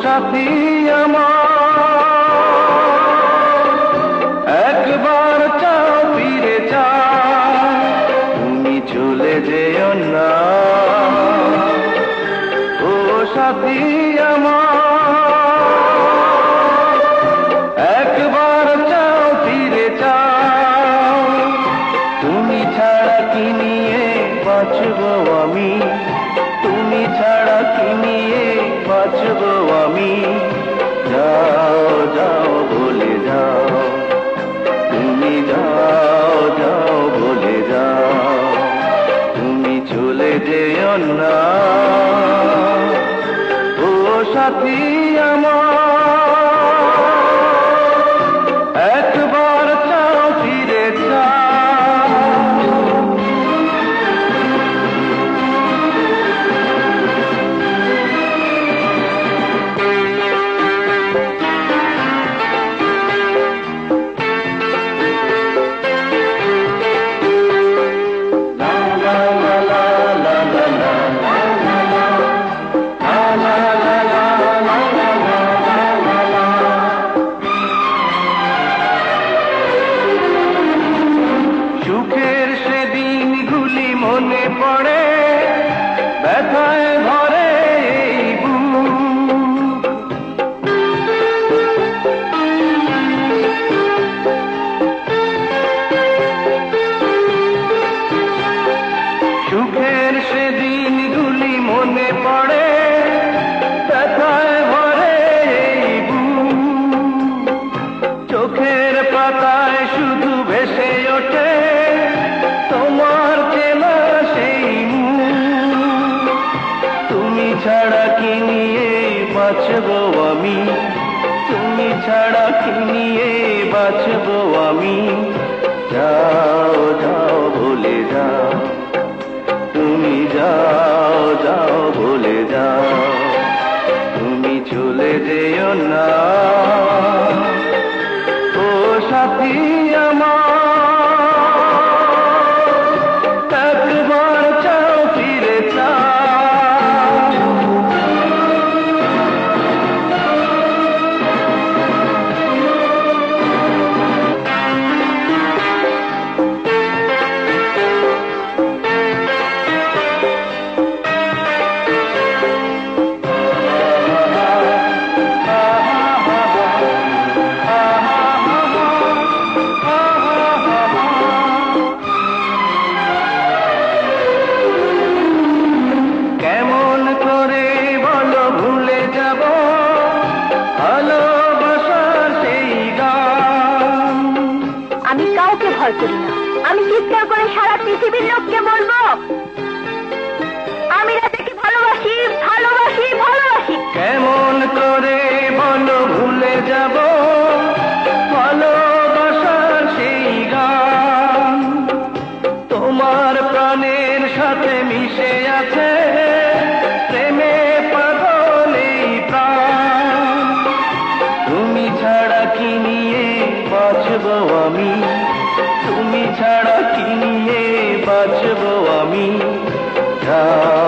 সাথী আমার একবার চাও ফিরে চাও, তুমি চলে যেও না। ও সাথী আমার একবার চাও ফিরে চাও, তুমি ছাড়া কি নিয়ে বাঁচবো আমি, তুমি ছাড়া কি নিয়ে বাঁচবো আমি। যাও যাও বলে যাও, তুমি যাও যাও বলে যাও, তুমি চলে যেও না। ও সাথী আমার একবার চাও ফিরে যাও। সুখের সেদিনগুলি মনে পড়ে, ব্যথায় ভরে এই বুক। সুখের সেদিনগুলি মনে পড়ে, ব্যথায় ভরে এই বুক। চোখের পাতায় শুধু ভেসে ওঠে তোমার চেনা সেই মুখ। তুমি ছাড়া কি নিয়ে বাঁচবো আমি, তুমি ছাড়া কি নিয়ে বাঁচবো আমি। যাও যাও বলে যাও, তুমি যাও যাও বলে যাও, তুমি চলে যেও না। ও সাথী আমার একবার চাও ফিরে চাও। কেমন করে বলো ভুলে যাব ভালোবাসার সেই গান। আমি কাউকে ভয় করি না, আমি চিৎকার করে সারা পৃথিবীর লোককে বলবো আমি রাজাকে ভালোবাসি ভালোবাসি ভালোবাসি। কেমন করে বলো ভুলে যাব ভালোবাসার সেই গান, তোমার প্রাণের সাথে মিশে আছে প্রেমে পাগল এই প্রাণ। তুমি ছাড়া কি নিয়ে বাঁচবো আমি, তুমি ছাড়া কি নিয়ে বাঁচবো আমি। যাও